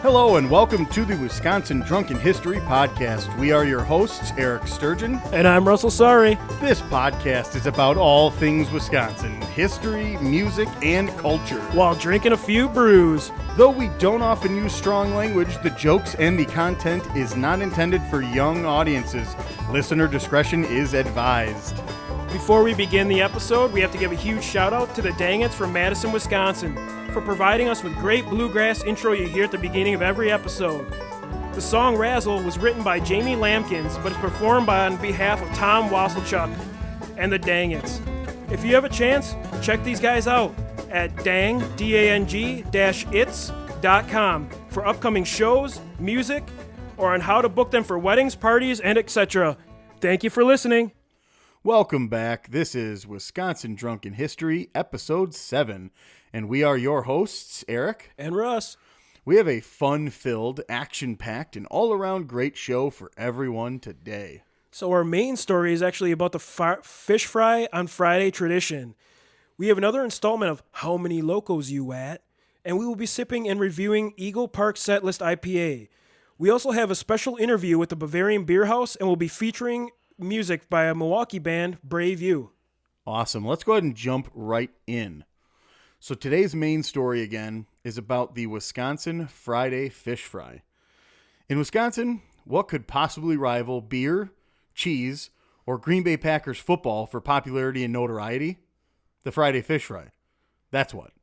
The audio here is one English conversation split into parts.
Hello and welcome to the Wisconsin Drunken History Podcast. We are your hosts, Eric Sturgeon. And I'm Russell Sorry. This podcast is about all things Wisconsin, history, music, and culture. While drinking a few brews. Though we don't often use strong language, the jokes and the content is not intended for young audiences. Listener discretion is advised. Before we begin the episode, we have to give a huge shout out to the Dangits from Madison, Wisconsin, for providing us with great bluegrass intro you hear at the beginning of every episode. The song Razzle was written by Jamie Lampkins, but is performed on behalf of Tom Wasselchuk and the Dangits. If you have a chance, check these guys out at dang-its.com for upcoming shows, music, or on how to book them for weddings, parties, and etc. Thank you for listening. Welcome back. This is Wisconsin Drunken History, Episode 7. And we are your hosts, Eric and Russ. We have a fun-filled, action-packed, and all-around great show for everyone today. So our main story is actually about the fish fry on Friday tradition. We have another installment of How Many Locos You At? And we will be sipping and reviewing Eagle Park Setlist IPA. We also have a special interview with the Bavarian Bierhaus and will be featuring music by a Milwaukee band, Brave You. Awesome. Let's go ahead and jump right in. So today's main story, again, is about the Wisconsin Friday Fish Fry. In Wisconsin, what could possibly rival beer, cheese, or Green Bay Packers football for popularity and notoriety? The Friday Fish Fry. That's what.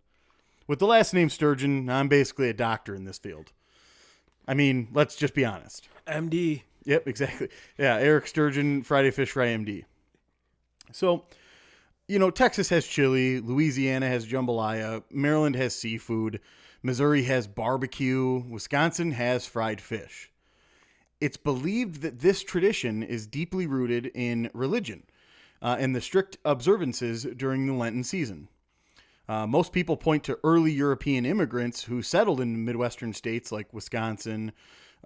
With the last name Sturgeon, I'm basically a doctor in this field. I mean, let's just be honest. MD. Yep, exactly. Yeah, Eric Sturgeon, Friday Fish Fry, MD. So, you know, Texas has chili, Louisiana has jambalaya, Maryland has seafood, Missouri has barbecue, Wisconsin has fried fish. It's believed that this tradition is deeply rooted in religion and the strict observances during the Lenten season. Most people point to early European immigrants who settled in Midwestern states like Wisconsin,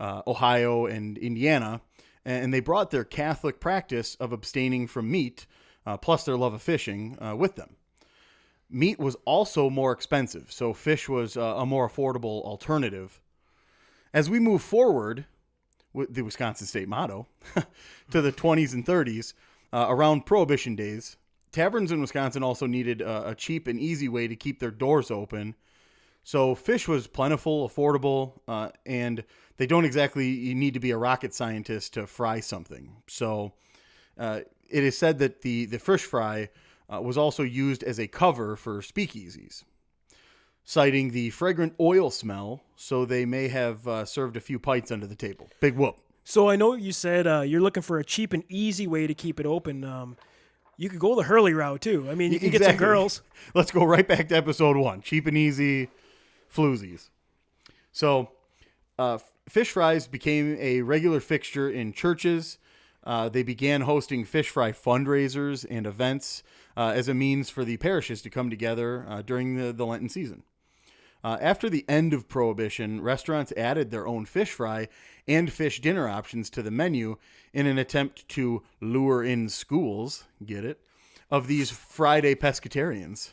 Ohio, and Indiana, and they brought their Catholic practice of abstaining from meat plus their love of fishing, with them. Meat was also more expensive, so fish was a more affordable alternative. As we move forward, with the Wisconsin state motto, to the 20s and 30s, around Prohibition days, taverns in Wisconsin also needed a cheap and easy way to keep their doors open. So fish was plentiful, affordable, and they don't exactly need to be a rocket scientist to fry something. So it is said that the fish fry was also used as a cover for speakeasies, citing the fragrant oil smell, so they may have served a few pints under the table. Big whoop. So I know you said you're looking for a cheap and easy way to keep it open. You could go the Hurley route, too. I mean, you can get some girls. Let's go right back to episode 1. Cheap and easy floozies. So fish fries became a regular fixture in churches. They began hosting fish fry fundraisers and events as a means for the parishes to come together during the Lenten season. After the end of Prohibition, restaurants added their own fish fry and fish dinner options to the menu in an attempt to lure in schools, get it, of these Friday pescatarians.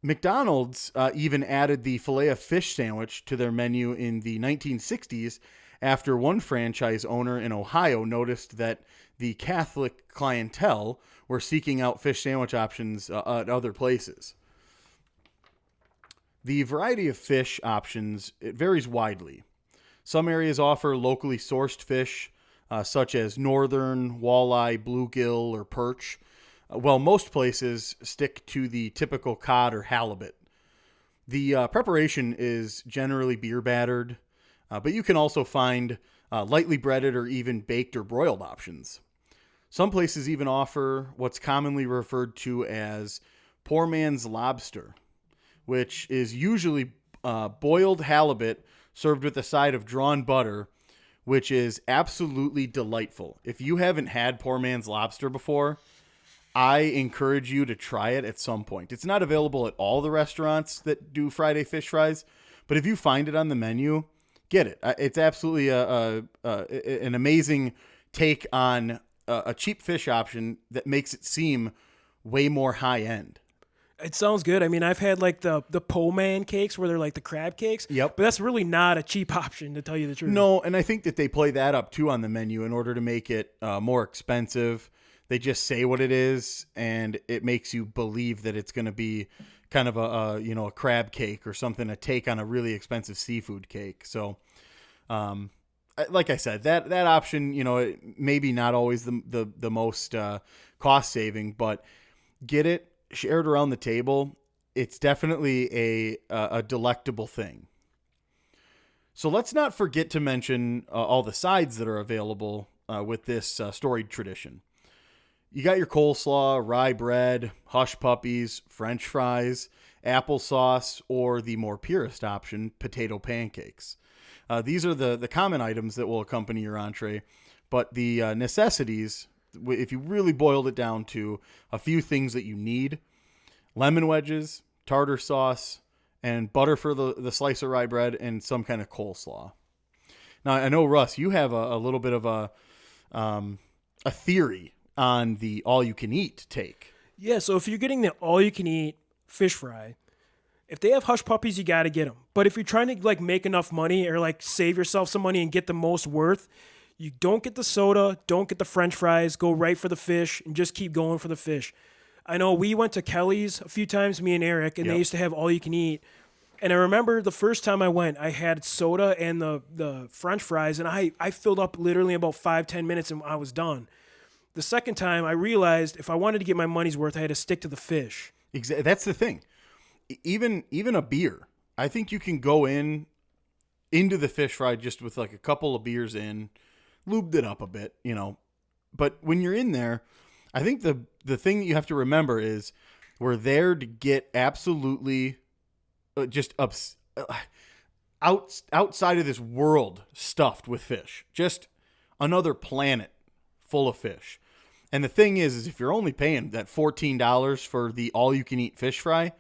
McDonald's even added the Filet-O-Fish sandwich to their menu in the 1960s after one franchise owner in Ohio noticed that the Catholic clientele were seeking out fish sandwich options at other places. The variety of fish options, it varies widely. Some areas offer locally sourced fish, such as northern, walleye, bluegill, or perch, while most places stick to the typical cod or halibut. The preparation is generally beer battered, but you can also find lightly breaded or even baked or broiled options. Some places even offer what's commonly referred to as poor man's lobster, which is usually boiled halibut served with a side of drawn butter, which is absolutely delightful. If you haven't had poor man's lobster before, I encourage you to try it at some point. It's not available at all the restaurants that do Friday fish fries, but if you find it on the menu, get it. It's absolutely an amazing take on a cheap fish option that makes it seem way more high end. It sounds good. I mean, I've had like the po man cakes where they're like the crab cakes. Yep. But that's really not a cheap option, to tell you the truth. No, and I think that they play that up too on the menu in order to make it more expensive. They just say what it is, and it makes you believe that it's going to be kind of a crab cake or something, a take on a really expensive seafood cake. So, like I said, that option, maybe not always the most cost saving, but get it shared around the table. It's definitely a delectable thing. So let's not forget to mention all the sides that are available with this storied tradition. You got your coleslaw, rye bread, hush puppies, French fries, applesauce, or the more purist option, potato pancakes. These are the common items that will accompany your entree, but the necessities, if you really boiled it down to a few things that you need: lemon wedges, tartar sauce, and butter for the slice of rye bread, and some kind of coleslaw. Now, I know, Russ, you have a little bit of a theory on the all-you-can-eat take. Yeah, so if you're getting the all-you-can-eat fish fry, if they have hush puppies, you got to get them. But if you're trying to like make enough money or like save yourself some money and get the most worth, you don't get the soda, don't get the French fries, go right for the fish, and just keep going for the fish. I know we went to Kelly's a few times, me and Eric, and they used to have all-you-can-eat. And I remember the first time I went, I had soda and the French fries, and I filled up literally in about 5-10 minutes, and I was done. The second time, I realized if I wanted to get my money's worth, I had to stick to the fish. Exactly. That's the thing. Even a beer, I think you can go into the fish fry just with like a couple of beers in, lubed it up a bit, But when you're in there, I think the thing that you have to remember is we're there to get absolutely just outside of this world stuffed with fish. Just another planet full of fish. And the thing is if you're only paying that $14 for the all-you-can-eat fish fry,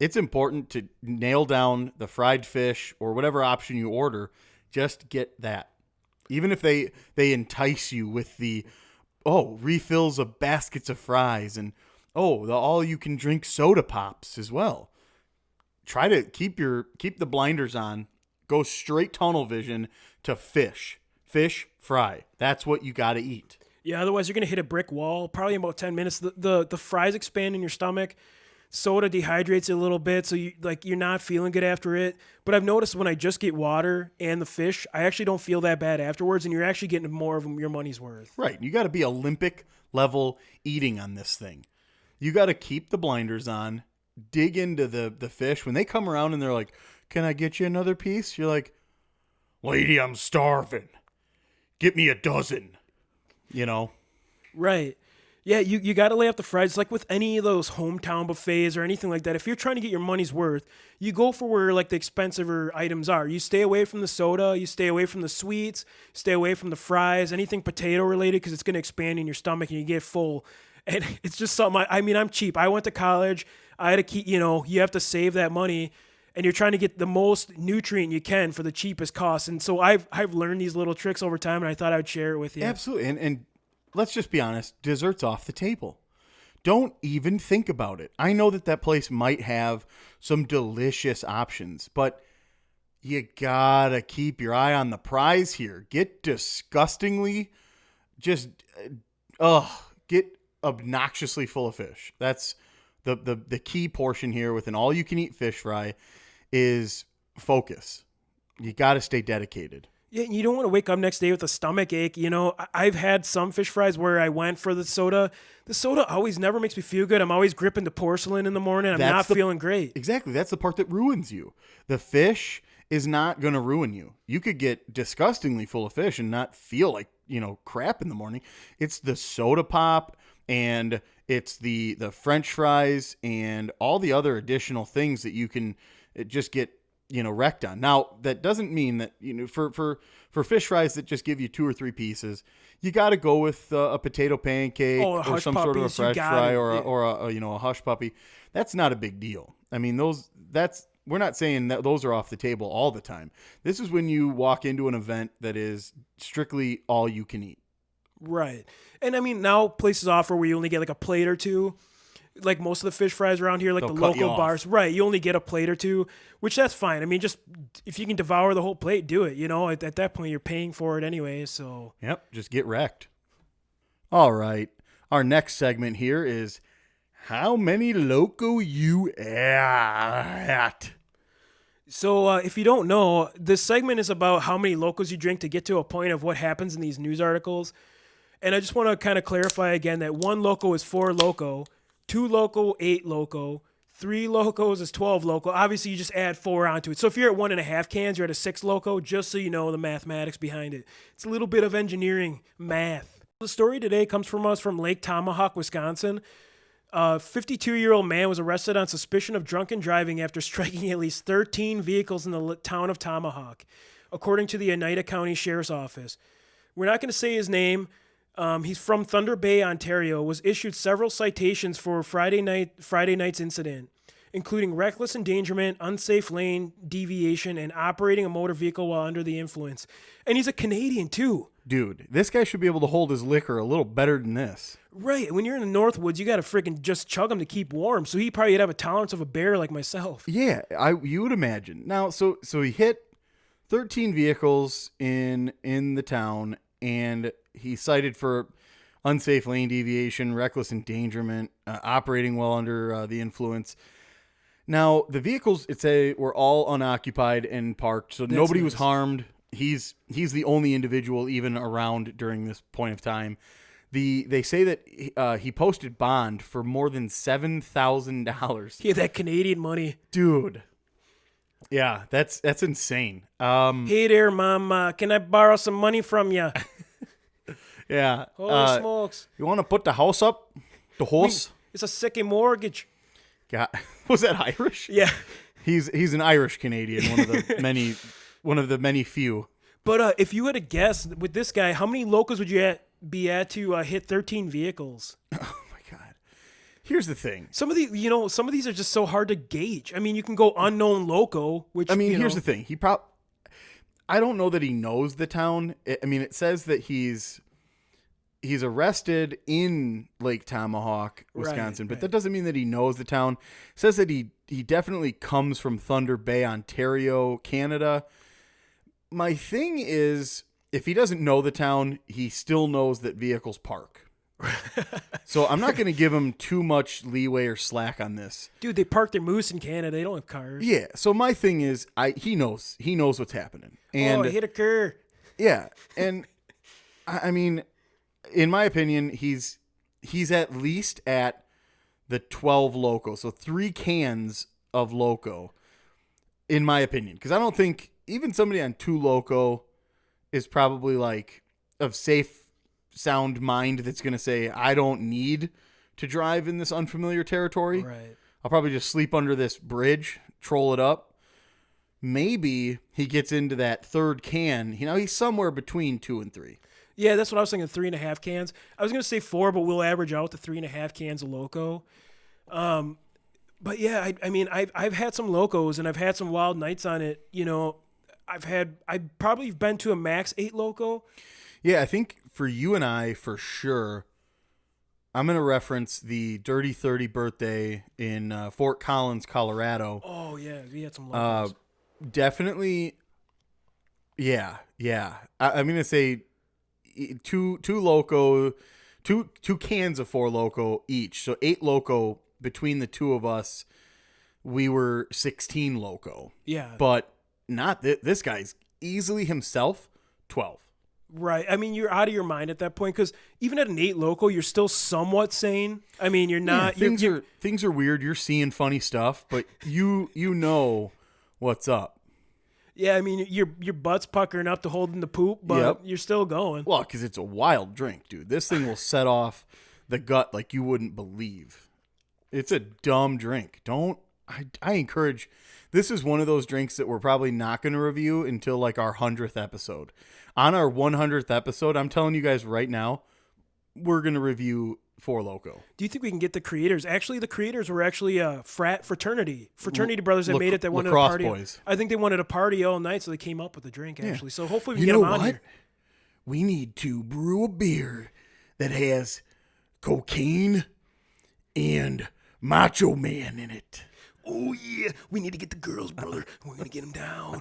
it's important to nail down the fried fish or whatever option you order. Just get that. Even if they entice you with the refills of baskets of fries and the all-you-can-drink soda pops as well. Try to keep the blinders on. Go straight tunnel vision to fish. Fish fry. That's what you got to eat. Yeah, otherwise you're going to hit a brick wall probably in about 10 minutes. The fries expand in your stomach. Soda dehydrates it a little bit, so you're not feeling good after it. But I've noticed when I just get water and the fish, I actually don't feel that bad afterwards, and you're actually getting more of your money's worth. Right. You got to be Olympic level eating on this thing. You got to keep the blinders on, dig into the fish. When they come around and they're like, "Can I get you another piece?" You're like, "Lady, I'm starving. Get me a dozen." Right. Yeah, you got to lay out the fries. It's like with any of those hometown buffets or anything like that. If you're trying to get your money's worth, you go for where like the expensiver items are. You stay away from the soda. You stay away from the sweets. Stay away from the fries. Anything potato related, because it's going to expand in your stomach and you get full. And it's just something. I'm cheap. I went to college. I had to keep. You have to save that money, and you're trying to get the most nutrient you can for the cheapest cost. And so I've learned these little tricks over time, and I thought I would share it with you. Absolutely. And let's just be honest, dessert's off the table. Don't even think about it. I know that place might have some delicious options, but you gotta keep your eye on the prize here. Get disgustingly, get obnoxiously full of fish. That's the key portion here with an all-you-can-eat fish fry is focus. You gotta stay dedicated. Yeah, you don't want to wake up next day with a stomach ache. I've had some fish fries where I went for the soda. The soda always never makes me feel good. I'm always gripping the porcelain in the morning. I'm not feeling great. Exactly. That's the part that ruins you. The fish is not going to ruin you. You could get disgustingly full of fish and not feel like, crap in the morning. It's the soda pop and it's the French fries and all the other additional things that you can just get wrecked on. Now, that doesn't mean that, for fish fries that just give you 2 or 3 pieces, you got to go with a potato pancake or some sort of a fresh fry or a hush puppy. That's not a big deal. I mean, we're not saying that those are off the table all the time. This is when you walk into an event that is strictly all you can eat. Right. And I mean, now places offer where you only get like a plate or two. like most of the fish fries around here, like They'll the cut you local off. bars, right? You only get a plate or two, which that's fine. I mean, just if you can devour the whole plate, do it. You know, at that point, you're paying for it anyway. So Yep, just get wrecked. All right. Our next segment here is how many Loco you at? So if you don't know, this segment is about how many locos you drink to get to a point of what happens in these news articles. And I just want to kind of clarify again that 1 loco is 4 loco, 2 loco, 8 loco, 3 locos is 12 loco. Obviously, you just add 4 onto it. So if you're at 1.5 cans, you're at a 6 loco, just so you know the mathematics behind it. It's a little bit of engineering math. The story today comes from us from Lake Tomahawk, Wisconsin. A 52-year-old man was arrested on suspicion of drunken driving after striking at least 13 vehicles in the town of Tomahawk, according to the Oneida County Sheriff's Office. We're not going to say his name. He's from Thunder Bay, Ontario, was issued several citations for Friday night's incident, including reckless endangerment, unsafe lane deviation, and operating a motor vehicle while under the influence. And he's a Canadian, too. Dude, this guy should be able to hold his liquor a little better than this. Right. When you're in the Northwoods, you got to freaking just chug them to keep warm. So he probably would have a tolerance of a bear like myself. Yeah, you would imagine. Now, so he hit 13 vehicles in the town, and he cited for unsafe lane deviation, reckless endangerment, operating while under the influence. Now, the vehicles, were all unoccupied and parked, so nobody was harmed. He's the only individual even around during this point of time. They say that he posted bond for more than $7,000. Yeah, that Canadian money. Dude. Yeah, that's insane. Hey there, Mom. Can I borrow some money from you? Yeah. Holy smokes. You want to put the house up? The horse? It's a sicky mortgage. God. Was that Irish? Yeah. He's an Irish Canadian, one of the many few. But if you had to guess with this guy, how many locos would you be at to hit 13 vehicles? Oh my God. Here's the thing. Some of these are just so hard to gauge. I mean, you can go unknown loco, which here's the thing. I don't know that he knows the town. It says that he's arrested in Lake Tomahawk, Wisconsin, but that doesn't mean that he knows the town. It says that he definitely comes from Thunder Bay, Ontario, Canada. My thing is, if he doesn't know the town, he still knows that vehicles park. So I'm not going to give him too much leeway or slack on this. Dude, they park their moose in Canada. They don't have cars. Yeah. So my thing is, he knows what's happening. And I hit a cur. Yeah. And I mean, in my opinion, he's at least at the 12 Loco. So 3 cans of Loco, in my opinion. Because I don't think even somebody on 2 Loco is probably like of safe, sound mind that's going to say, I don't need to drive in this unfamiliar territory. Right. I'll probably just sleep under this bridge, troll it up. Maybe he gets into that 3rd can. He's somewhere between 2 and 3. Yeah, that's what I was thinking, 3.5 cans. I was going to say 4, but we'll average out to 3.5 cans of Loco. But yeah, I've had some Locos and I've had some wild nights on it. I've probably been to a max 8 Loco. Yeah, I think for you and I, for sure, I'm going to reference the Dirty 30 birthday in Fort Collins, Colorado. Oh, yeah, we had some Locos. Definitely, yeah. I'm going to say two Loco, two cans of 4 Loco each. So 8 Loco between the two of us. We were 16 Loco. Yeah. But not this guy's easily himself 12. Right. I mean, you're out of your mind at that point because even at an 8 Loco, you're still somewhat sane. I mean, you're not. Yeah, things are weird. You're seeing funny stuff, but you know what's up. Yeah, I mean, your butt's puckering up to hold in the poop, but you're still going. Well, because it's a wild drink, dude. This thing will set off the gut like you wouldn't believe. It's a dumb drink. I encourage. This is one of those drinks that we're probably not going to review until like our 100th episode. On our 100th episode, I'm telling you guys right now, we're going to review 4 Loco. Do you think we can get the creators? Actually, the creators were actually a fraternity brothers that made it that wanted a party. Boys. I think they wanted a party all night, so they came up with a drink, actually. So hopefully we can get them on here. We need to brew a beer that has cocaine and Macho Man in it. Oh, yeah. We need to get the girls, brother. We're going to get them down.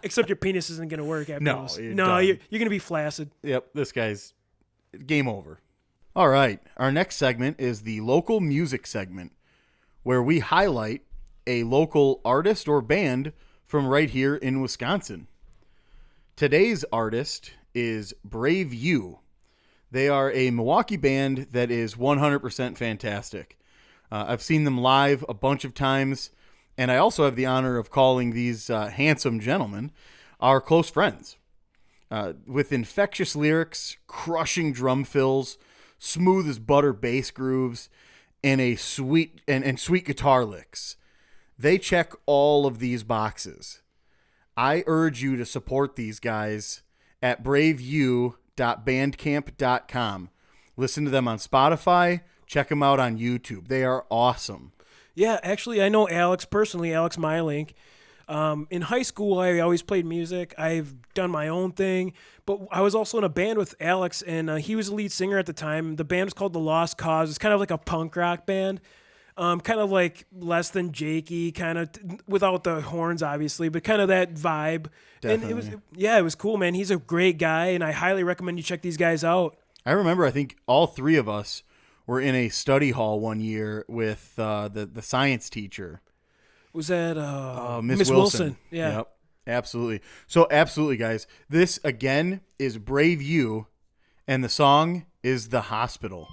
Except your penis isn't going to work after No, this. you're No, done. you're going to be flaccid. Yep, this guy's game over. All right, our next segment is the local music segment, where we highlight a local artist or band from right here in Wisconsin. Today's artist is Brave You. They are a Milwaukee band that is 100% fantastic. I've seen them live a bunch of times, and I also have the honor of calling these handsome gentlemen our close friends. With infectious lyrics, crushing drum fills, smooth as butter bass grooves, and a sweet guitar licks. They check all of these boxes. I urge you to support these guys at braveyou.bandcamp.com. Listen to them on Spotify. Check them out on YouTube. They are awesome. Yeah, actually, I know Alex personally, Alex Mylink. In high school, I always played music. I've done my own thing, but I was also in a band with Alex, and he was the lead singer at the time. The band was called The Lost Cause. It's kind of like a punk rock band, kind of like Less Than Jakey, kind of without the horns, obviously, but kind of that vibe. Definitely. And it was cool, man. He's a great guy, and I highly recommend you check these guys out. I remember, I think all three of us were in a study hall one year with the science teacher. Was that Miss Wilson? Yeah. Yep, absolutely. So absolutely, guys. This, again, is Brave You, and the song is The Hospital.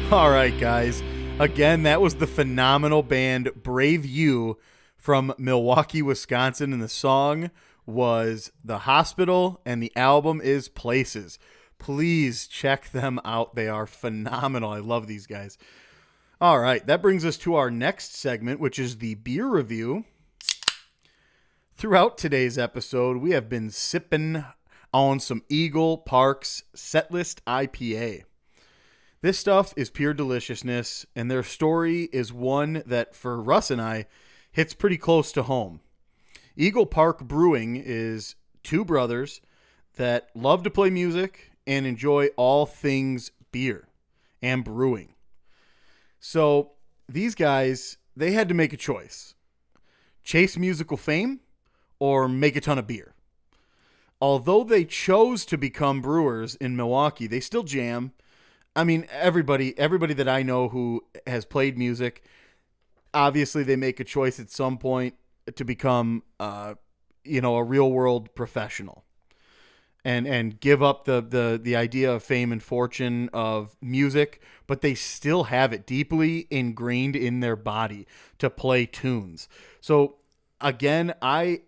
All right, guys. Again, that was the phenomenal band Brave You from Milwaukee, Wisconsin, and the song was The Hospital, and the album is Places. Please check them out. They are phenomenal. I love these guys. All right, that brings us to our next segment, which is the beer review. Throughout today's episode, we have been sipping on some Eagle Park's Setlist IPA. This stuff is pure deliciousness, and their story is one that, for Russ and I, hits pretty close to home. Eagle Park Brewing is two brothers that love to play music and enjoy all things beer and brewing. So these guys, they had to make a choice. Chase musical fame or make a ton of beer. Although they chose to become brewers in Milwaukee, they still jam. I mean, everybody that I know who has played music, obviously they make a choice at some point to become, a real world professional, and give up the idea of fame and fortune of music, but they still have it deeply ingrained in their body to play tunes. So again, I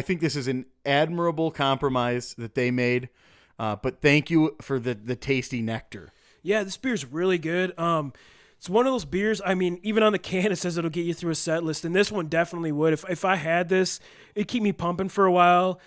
think this is an admirable compromise that they made, but thank you for the tasty nectar. Yeah, this beer's really good. It's one of those beers, I mean, even on the can it says it'll get you through a set list, and this one definitely would. If I had this, it'd keep me pumping for a while.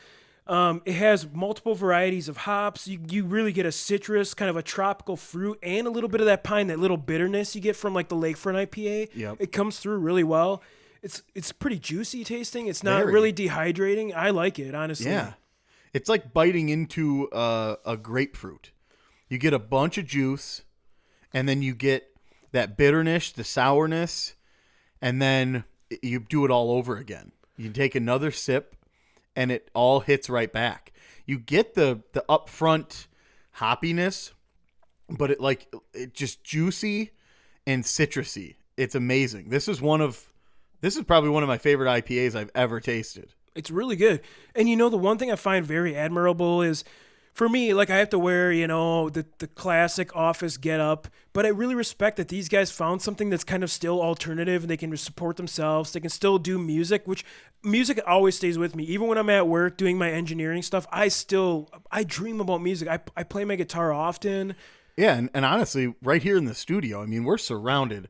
It has multiple varieties of hops. You really get a citrus, kind of a tropical fruit, and a little bit of that pine, that little bitterness you get from like the Lakefront IPA. Yep. It comes through really well. It's pretty juicy tasting. It's not Very. really dehydrating. I like it, honestly. Yeah. It's like biting into a grapefruit. You get a bunch of juice, and then you get that bitterness, the sourness, and then you do it all over again. You take another sip, and it all hits right back. You get the upfront hoppiness, but it just juicy and citrusy. It's amazing. This is probably one of my favorite IPAs I've ever tasted. It's really good. And the one thing I find very admirable is, for me, like, I have to wear, the classic office getup, but I really respect that these guys found something that's kind of still alternative, and they can support themselves. They can still do music, which music always stays with me. Even when I'm at work doing my engineering stuff, I dream about music. I play my guitar often. Yeah, and honestly, right here in the studio, I mean, we're surrounded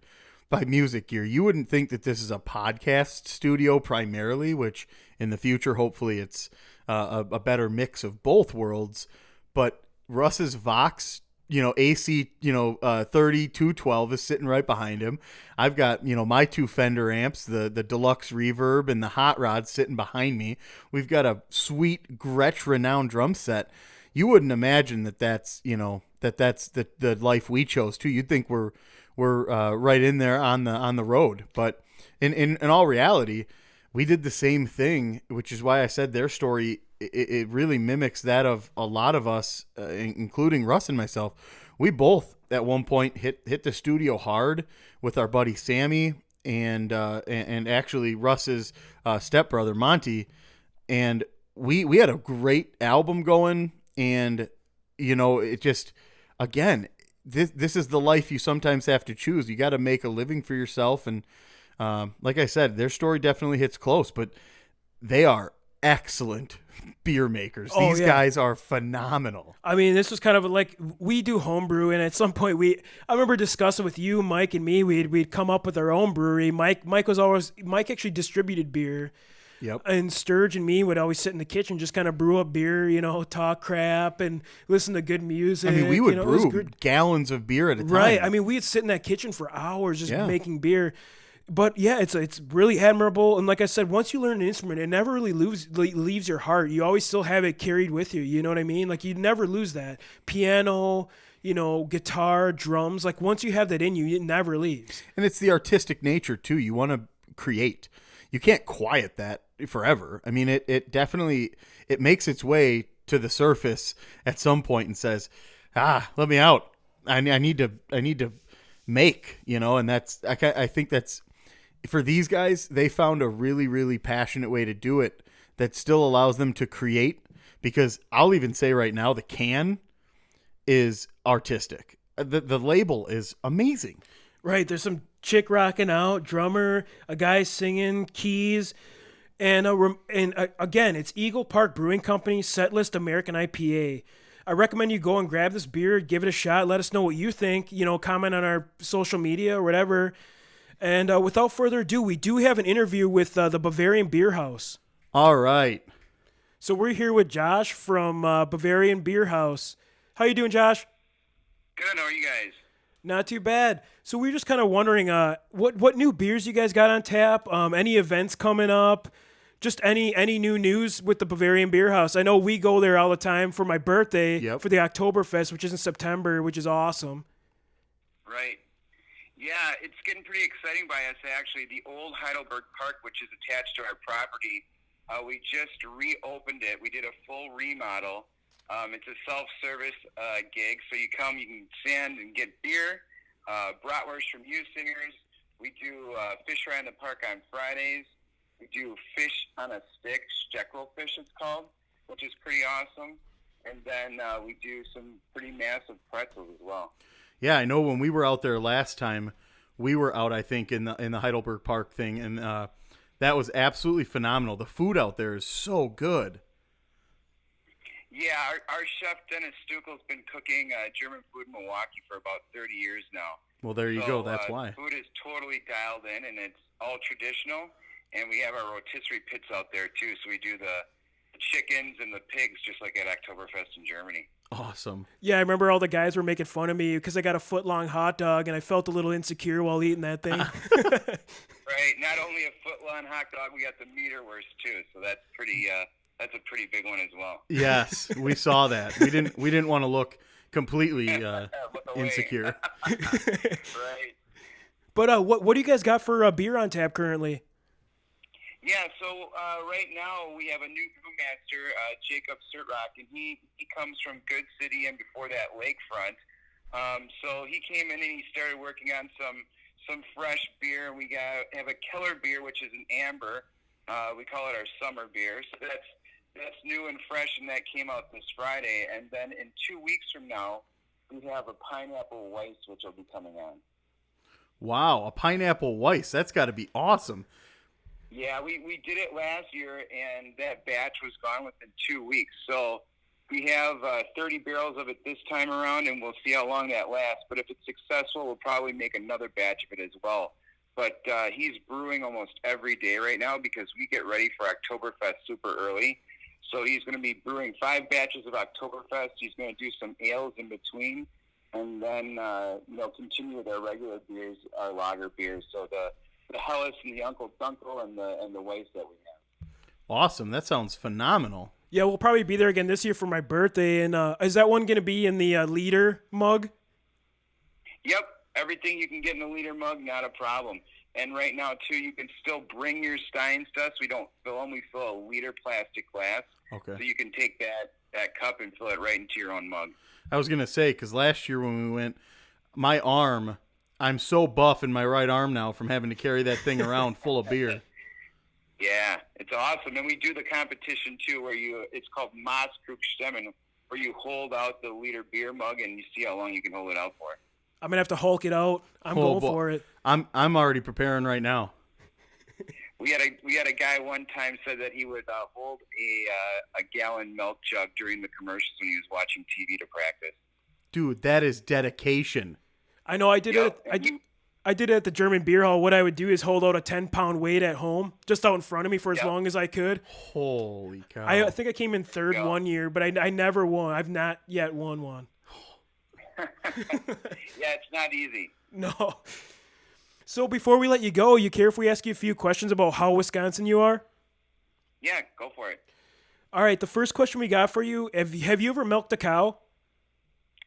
by music gear. You wouldn't think that this is a podcast studio primarily, which in the future, hopefully it's a better mix of both worlds. But Russ's Vox, AC, 3212 is sitting right behind him. I've got, my two Fender amps, the Deluxe Reverb and the Hot Rod sitting behind me. We've got a sweet Gretsch renowned drum set. You wouldn't imagine that's the life we chose too. You'd think we're right in there on the road, but in all reality, we did the same thing, which is why I said their story, it really mimics that of a lot of us, including Russ and myself. We both at one point hit the studio hard with our buddy Sammy and actually Russ's stepbrother Monty, and we had a great album going, and it just, again, this is the life you sometimes have to choose. You got to make a living for yourself, and like I said, their story definitely hits close, but they are excellent beer makers. These guys are phenomenal. I mean, this was kind of like, we do homebrew, and at some point I remember discussing with you, Mike, and me, we'd come up with our own brewery. Mike actually distributed beer. Yep. And Sturge and me would always sit in the kitchen, just kind of brew up beer, talk crap and listen to good music. I mean, we would brew gallons of beer at a time. Right. I mean, we'd sit in that kitchen for hours just making beer. But yeah, it's really admirable. And like I said, once you learn an instrument, it never really leaves your heart. You always still have it carried with you. You know what I mean? Like, you never lose that. Piano, guitar, drums. Like, once you have that in you, it never leaves. And it's the artistic nature too. You want to create. You can't quiet that forever. I mean, it definitely, it makes its way to the surface at some point and says, let me out. I need to make, and I think that's, for these guys, they found a really, really passionate way to do it that still allows them to create, because I'll even say right now, the can is artistic. The label is amazing. Right. There's some chick rocking out, drummer, a guy singing, keys, and again, it's Eagle Park Brewing Company Setlist American IPA. I recommend you go and grab this beer, give it a shot, let us know what you think, comment on our social media or whatever. And without further ado, we do have an interview with the Bavarian Bierhaus. All right. So we're here with Josh from Bavarian Bierhaus. How you doing, Josh? Good. How are you guys? Not too bad. So we're just kind of wondering what new beers you guys got on tap, any events coming up, just any new news with the Bavarian Bierhaus. I know we go there all the time for my birthday for the Oktoberfest, which is in September, which is awesome. Right. Yeah, it's getting pretty exciting by us, actually. The old Heidelberg Park, which is attached to our property, we just reopened it. We did a full remodel. It's a self-service gig, so you come, you can stand and get beer, bratwurst from you singers. We do fish fry in the park on Fridays. We do fish on a stick, steckerl fish it's called, which is pretty awesome. And then we do some pretty massive pretzels as well. Yeah, I know when we were out there last time, we were out, I think, in the Heidelberg Park thing, and that was absolutely phenomenal. The food out there is so good. Yeah, our chef, Dennis Stuckel's been cooking German food in Milwaukee for about 30 years now. Well, there you go. That's why. The food is totally dialed in, and it's all traditional. And we have our rotisserie pits out there, too. So we do the chickens and the pigs just like at Oktoberfest in Germany. Awesome. Yeah, I remember all the guys were making fun of me because I got a foot-long hot dog, and I felt a little insecure while eating that thing. Right. Not only a foot-long hot dog, we got the meterwurst, too. So that's pretty... That's a pretty big one as well. Yes, we saw that. We didn't want to look completely insecure. Right. But what do you guys got for beer on tap currently? Yeah, so right now we have a new brewmaster, Jacob Surtrock, and he comes from Good City and before that Lakefront. So he came in and he started working on some fresh beer. We have a killer beer, which is an amber. We call it our summer beer. So that's new and fresh, and that came out this Friday. And then in 2 weeks from now, we have a pineapple Weiss, which will be coming on. Wow, a pineapple Weiss. That's got to be awesome. Yeah, we did it last year, and that batch was gone within 2 weeks. So we have 30 barrels of it this time around, and we'll see how long that lasts. But if it's successful, we'll probably make another batch of it as well. But he's brewing almost every day right now because we get ready for Oktoberfest super early. So he's going to be brewing 5 batches of Oktoberfest. He's going to do some ales in between, and then continue with our regular beers, our lager beers. So the Helles and the Uncle Dunkel and the Weiss that we have. Awesome. That sounds phenomenal. Yeah, we'll probably be there again this year for my birthday. And is that one going to be in the liter mug? Yep. Everything you can get in a liter mug, not a problem. And right now, too, you can still bring your Steins to us. We don't fill them. We fill a liter plastic glass. Okay. So you can take that cup and fill it right into your own mug. I was going to say, because last year when we went, my arm, I'm so buff in my right arm now from having to carry that thing around full of beer. Yeah, it's awesome. And we do the competition, too, where it's called Maßkrug-Stemmen, where you hold out the liter beer mug and you see how long you can hold it out for. I'm going to have to Hulk it out. I'm going for it. I'm already preparing right now. We had a guy one time said that he would hold a gallon milk jug during the commercials when he was watching TV to practice. Dude, that is dedication. I know. I did it. I did it at the German Beer Hall. What I would do is hold out a 10-pound weight at home, just out in front of me for as long as I could. Holy cow! I think I came in third one year, but I never won. I've not yet won one. Yeah, it's not easy. No. So before we let you go, you care if we ask you a few questions about how Wisconsin you are? Yeah, go for it. All right, the first question we got for you, have you ever milked a cow?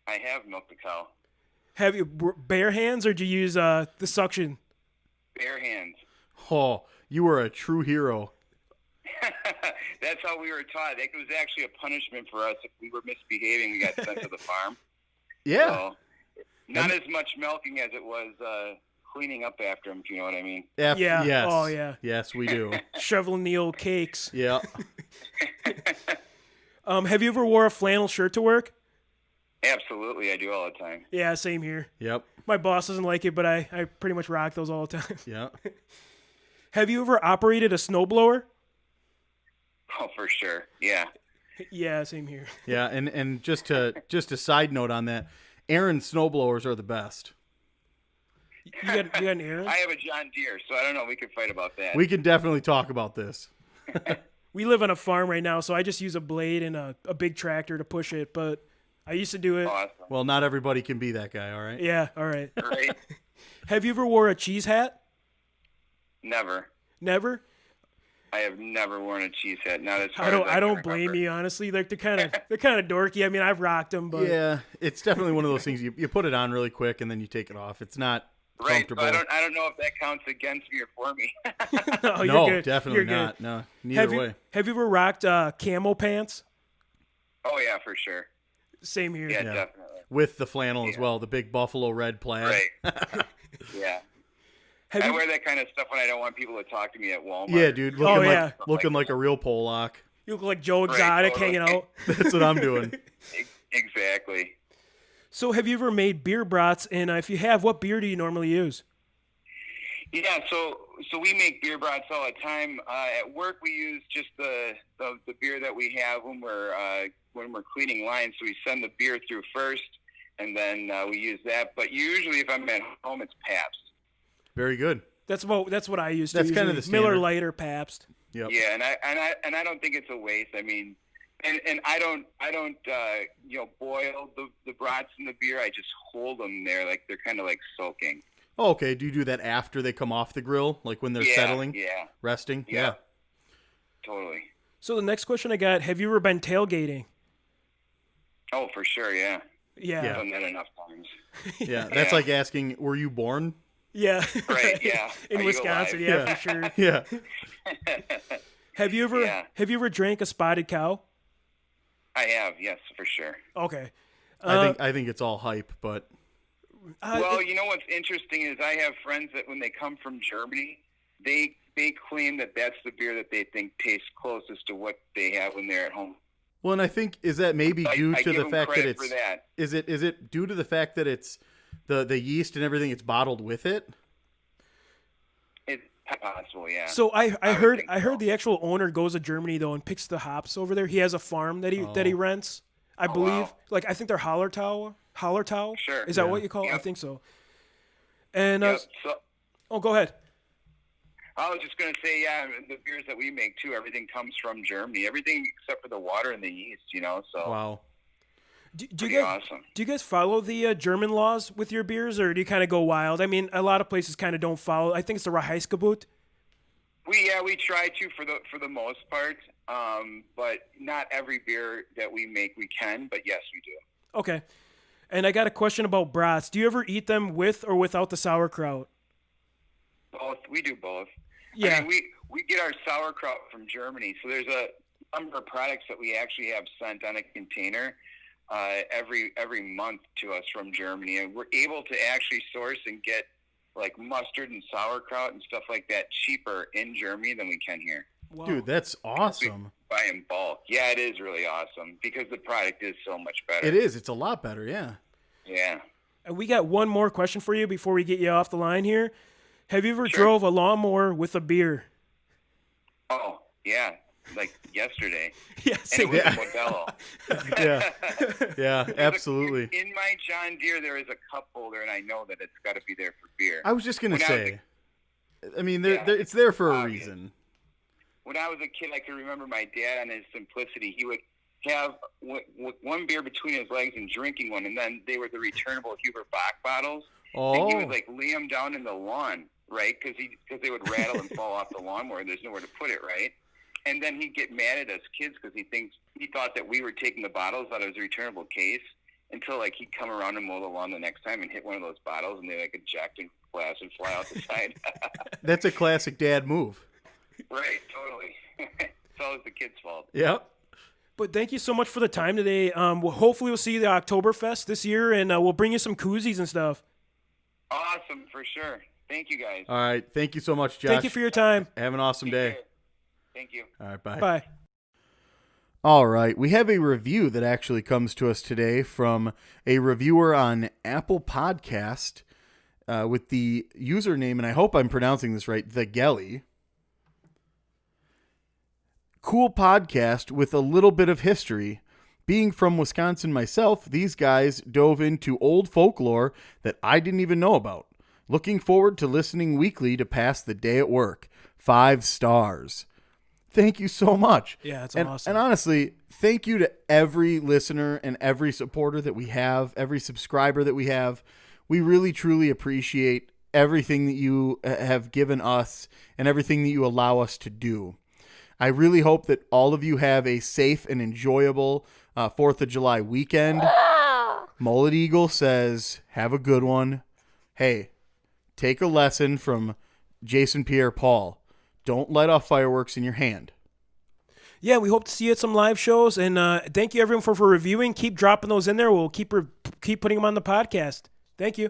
I have milked a cow. Have you bare hands or do you use the suction? Bare hands. Oh, you were a true hero. That's how we were taught. It was actually a punishment for us. If we were misbehaving, we got sent to the farm. Yeah. So, not as much milking as it was cleaning up after them, if you know what I mean. Yeah. Yes. Oh, yeah. Yes, we do. Shoveling the old cakes. Yeah. Have you ever wore a flannel shirt to work? Absolutely, I do all the time. Yeah, same here. Yep. My boss doesn't like it, but I pretty much rock those all the time. Yeah. Have you ever operated a snowblower? Oh, for sure. Yeah. Yeah, same here. Yeah, and just a side note on that, Aaron's snowblowers are the best. You got an Aaron? I have a John Deere, so I don't know. We could fight about that. We can definitely talk about this. We live on a farm right now, so I just use a blade and a big tractor to push it, but I used to do it. Awesome. Well, not everybody can be that guy, all right? Yeah, all right. Right? Have you ever wore a cheese hat? Never. Never? I have never worn a cheese hat. Not as far I don't. as I don't can blame remember. you, honestly. Like they're kind of dorky. I mean, I've rocked them, but Yeah, it's definitely one of those things you put it on really quick and then you take it off. It's not Right. So comfortable. I don't know if that counts against me or for me. no, you're No, good. definitely You're good. not. No, neither way. Have you ever rocked camo pants? Oh yeah, for sure. Same here. Yeah, Yeah. definitely. With the flannel as Yeah. well, the big buffalo red plaid. Right. Yeah. Have I you? wear that kind of stuff when I don't want people to talk to me at Walmart. Yeah, dude, Oh, looking yeah. like a real Pollock. You look like Joe Right, Exotic totally. hanging out. That's what I'm doing. Exactly. So, have you ever made beer brats? And if you have, what beer do you normally use? Yeah, so we make beer brats all the time. At work, we use just the beer that we have when we're cleaning lines. So we send the beer through first, and then we use that. But usually, if I'm at home, it's Pabst. Very good. That's what I used to. That's kind of usually. the Miller standard. Lite or Pabst. Yep. Yeah, and I don't think it's a waste. I mean, and I don't boil the brats in the beer. I just hold them there like they're kind of like soaking. Oh, okay. Do you do that after they come off the grill, like when they're settling, resting? Yeah. Totally. So the next question I got: have you ever been tailgating? Oh, for sure. Yeah. Yeah. I've done that enough times. Yeah. That's like asking, were you born? Yeah. Right. Yeah. In Are you Wisconsin, alive? yeah, for sure. Yeah. Have you ever drank a spotted cow? I have. Yes, for sure. Okay. I think it's all hype, but Well, you know what's interesting is I have friends that when they come from Germany, they claim that that's the beer that they think tastes closest to what they have when they're at home. well, and I think is that maybe due I to give the them fact that credit it's for that. is it due to the fact that it's the yeast and everything it's bottled with it? It's possible, yeah. So I would heard think I so. heard the actual owner goes to Germany though and picks the hops over there. He has a farm that he rents. I believe. wow. Like I think they're Hallertau. Sure. Is that Yeah. what you call it? I Yep. think so. And Yep. So oh, go ahead. I was just going to say, yeah, the beers that we make too, everything comes from Germany. Everything except for the water and the yeast, So Wow. Do you pretty guys awesome. do you guys follow the German laws with your beers, or do you kind of go wild? I mean, a lot of places kind of don't follow. I think it's the Reinheitsgebot. We try to for the most part, but not every beer that we make we can. But yes, we do. Okay. And I got a question about brats. Do you ever eat them with or without the sauerkraut? Both. We do both. Yeah. I mean, we get our sauerkraut from Germany, so there's a number of products that we actually have sent on a container every month to us from Germany, and we're able to actually source and get like mustard and sauerkraut and stuff like that cheaper in Germany than we can here. Wow. Dude, that's awesome. Buy in bulk. Yeah, it is really awesome because the product is so much better. It is. It's a lot better, yeah. Yeah. And we got one more question for you before we get you off the line here. Have you ever Sure. drove a lawnmower with a beer? Oh, yeah. Like yesterday. Yes. And it was a Modelo. Yeah. Yeah, absolutely. In my John Deere, there is a cup holder, and I know that it's got to be there for beer. I was just going to When I was say, I mean, Yeah. it's there for a Obvious. reason. When I was a kid, I can remember my dad on his simplicity. He would have one beer between his legs and drinking one, and then they were the returnable Huber Bach bottles. And he would Oh, like lay them down in the lawn, right? Because they would rattle and fall off the lawnmower. There's nowhere to put it, right? And then he'd get mad at us kids because he thought that we were taking the bottles out of his returnable case. Until like he'd come around and mow the lawn the next time and hit one of those bottles, and they like eject and glass and fly out the side. that's a classic dad move. Right, totally. It's always the kid's fault. Yep. But thank you so much for the time today. Hopefully we'll see you at the Oktoberfest this year, and we'll bring you some koozies and stuff. Awesome, for sure. Thank you, guys. All right. Thank you so much, Josh. Thank you for your time. Have an awesome Take day. care. Thank you. All right. Bye. Bye. All right. We have a review that actually comes to us today from a reviewer on Apple Podcast with the username, and I hope I'm pronouncing this right, The Gelly. Cool podcast with a little bit of history. Being from Wisconsin myself, these guys dove into old folklore that I didn't even know about. Looking forward to listening weekly to pass the day at work. 5 stars. Thank you so much. Yeah, it's and, awesome. And honestly, thank you to every listener and every supporter that we have, every subscriber that we have. We really, truly appreciate everything that you have given us and everything that you allow us to do. I really hope that all of you have a safe and enjoyable 4th of July weekend. Mullet Eagle says, have a good one. Hey, take a lesson from Jason Pierre-Paul. Don't light off fireworks in your hand. Yeah, we hope to see you at some live shows, and thank you everyone for reviewing. Keep dropping those in there. We'll keep putting them on the podcast. Thank you.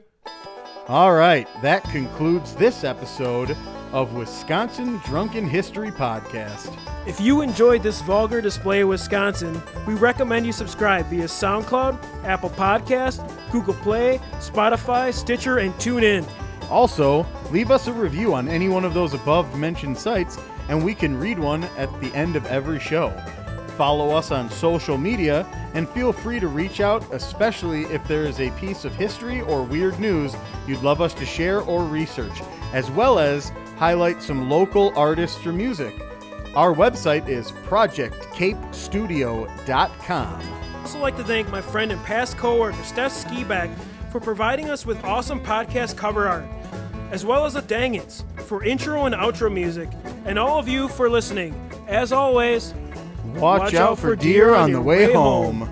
All right, that concludes this episode of Wisconsin Drunken History Podcast. If you enjoyed this vulgar display of Wisconsin, we recommend you subscribe via SoundCloud, Apple Podcast, Google Play, Spotify, Stitcher, and TuneIn. Also, leave us a review on any one of those above-mentioned sites, and we can read one at the end of every show. Follow us on social media, and feel free to reach out, especially if there is a piece of history or weird news you'd love us to share or research, as well as highlight some local artists or music. Our website is projectcapestudio.com. I'd also like to thank my friend and past coworker, Steph Skiback, for providing us with awesome podcast cover art, as well as the Dangits for intro and outro music, and all of you for listening. As always, Watch out for deer on the way home.